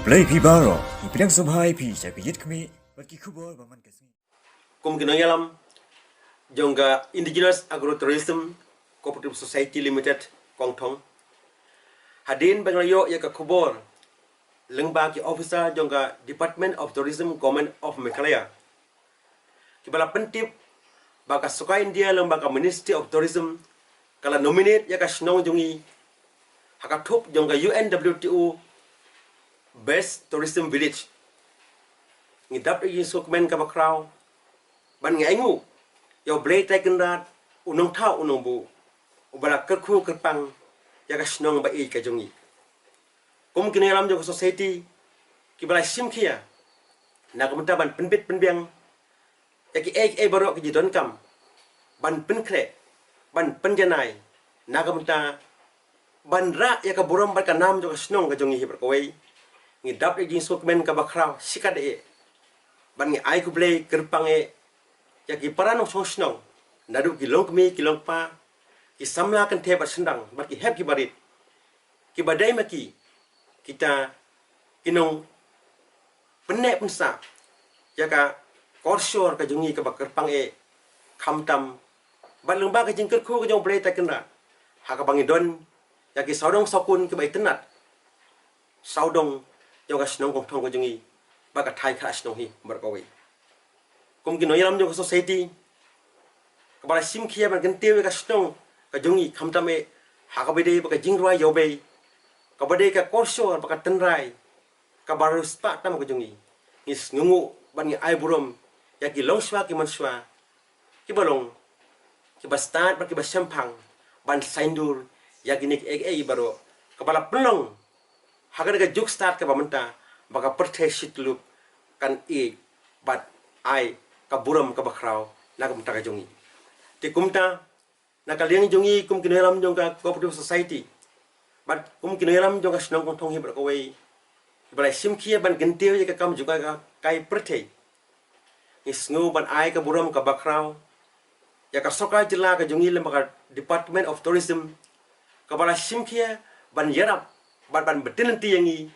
Play Pibaro, Ipidang Subhai Pi, Sakit Kami, Baki Kubor, Baman Kasmi. Kum Ginoyalam, Jonga Indigenous Agrotourism Cooperative Society Limited, Kongtong. Hadin Banglayo Yaka Kubor, Lengbaki Officer Jonga Department of Tourism Government of Meghalaya. Kibala Pentip, Baka Suka India Lembaka Ministry of Tourism, Kala nominate Yaka Shnong Jungi, Hakatup Jonga UNWTO Best Tourism Village. Ngidap igin sukmen kabakraw, ban ngaingu, yaw blay takendat, unong tao unong bu, ubala kerku kerpang, yaga snong ba ka jungi. Kum kinayalam jong society, kibala simkia, nagamunta ban penbit penbiang, yaki baro kijidon kam, ban penkre, ban penjanay, nagamunta, ban ra yaka buram barka nam jong snong ka jungi hiberkaway, ngidap igin sukmen kabakraw, sikade ban ngi ai ku blay kerpang ya ki paranong sosnong nadu ki longkmi ki longpa ki samla kan tebat sendang bat ki hep ki barit ki badai maki kita kinong penek pensa ya ka korsor ka jungi ka kerpang khamtam ban lengba ka jingker ku ka jong blay ta kena ha ka bangidon ya ki saudong sokun ki bai tenat saudong jong ka snong kong thong ka jungi baka thai khas nong hi berkawai kum ki noyalam jong society kabala sim khia ban gentewe ka snong ka jongi khamtame hakabede baka jingrwa yobe kabade ka korso baka tenrai ka baru spa tam ka jongi ngis ngungu ban ngi ai burom ya ki longswa ki manswa ki balong ki bastat ba ki basampang ban saindur ya ki nik baro kabala pelong hakade ka juk start ka bamenta baka perthe shitlup kan bat ai ka buram ka bakraw nagamta ka jongi ti kumta nakaliang jongi kum kinoyalam jong ka cooperative society bat kum kinoyalam jong ka snong kong thong hi berkawai balai simkhia ban gentew ka kam juga ka kai perthe isngu ban ai ka buram ka bakraw ya ka soka jila ka jongi lembaga Department of Tourism ka bala simkhia ban yarap ban betinanti yangi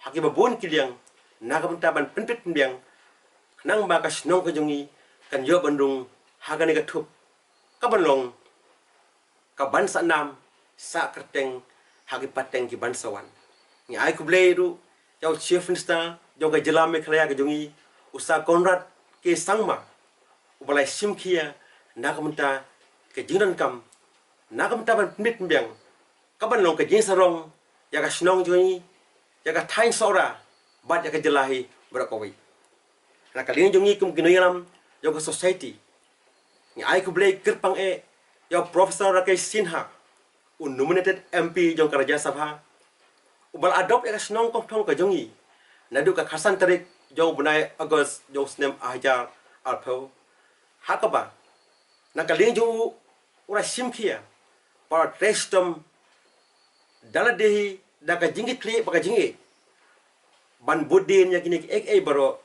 haki babon kiliang nagamta ban penpit penbiang nang baka snong ka jongi kan yo bandung hagani ka thup ka banlong ka bansa nam sa kerteng hagi pateng ki bansawan ni ai ku bleiru yaw chief minister joga jela Meghalaya ka jongi usa Konrad ke sangma ubalai simkhia nagamta ke jingran kam nagamta ban penpit penbiang ka banlong ka jingsarong ya ka snong jongi ya ka thain sora bat ya ka jelahi berakawai na kalin jongi kum kinoyalam yo ka society ni ai ku blay kerpang yo Professor Rakesh Sinha un nominated MP jong ka Rajya Sabha ubal adopt ya ka snong kong thong ka jongi nadu ka khasan tarik jong bunai August jong snem ajar alpho hakaba na kalin jong ura simkhia para trestom daladehi daka jingi kli baka jingi ban budin ya kini baro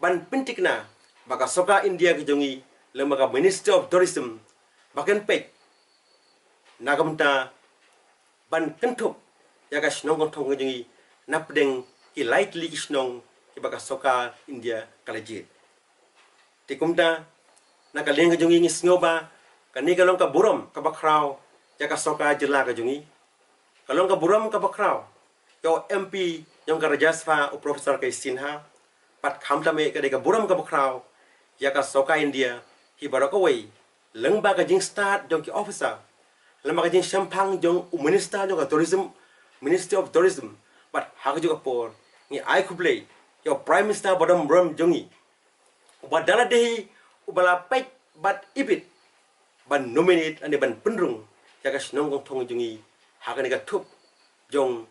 ban pintikna baka soka India ke jongi lembaga Ministry of Tourism bakan pek nagamta ban kentup ya ka snong kong thong jongi napdeng ki lightly snong ki baka soka India kalajit tikumta nakaleng ke jongi ngis ngoba kani kalong ka burom ka bakraw ya ka soka jela ka jongi kalong ka burom ka bakraw yo MP yang ka Rajya Sabha Professor Rakesh Sinha pat khamtame ka de ka buram ka bakraw ya ka soka India hi barakawai lengba ka jing start jong ki officer lengba ka jing sampang jong minister jong ka tourism Ministry of Tourism pat hak juga por ni ai kublay yo prime minister bodam bram jongi ubadala dehi ubala pek bat ibit ban nominate ane ban pendrung ya ka snong kong thong jongi hakane ka thup jong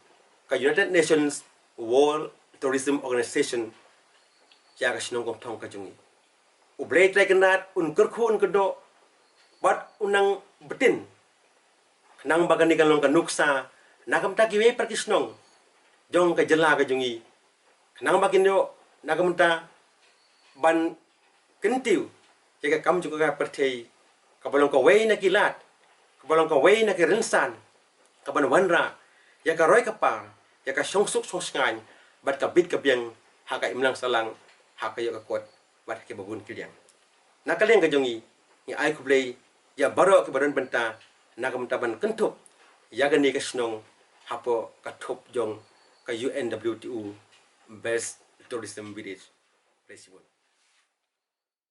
ka United Nations World Tourism Organization ya ka snong kong thong ka jongi ublay trekenat un kerkhun kedo bat unang betin nang bagani kan long ka nuksa nagamta ki we perkisnong jong ka jela ka jongi nang bagindo nagamta ban kentiu ya ka kam juga ka perthei ka balong ka we na kilat ka balong ka we na ki rensan ka ban wanra ya ka roy ka par ya ka songsuk songsngan bat ka bit ka biang haka imlang salang haka yo ka kot bat ke babun kiliang nakaliang ka jongi ni ai kublei ya baro ke badan benta nakam taban kentup ya gani ka snong hapo ka thop jong ka UNWTO best tourism village resibun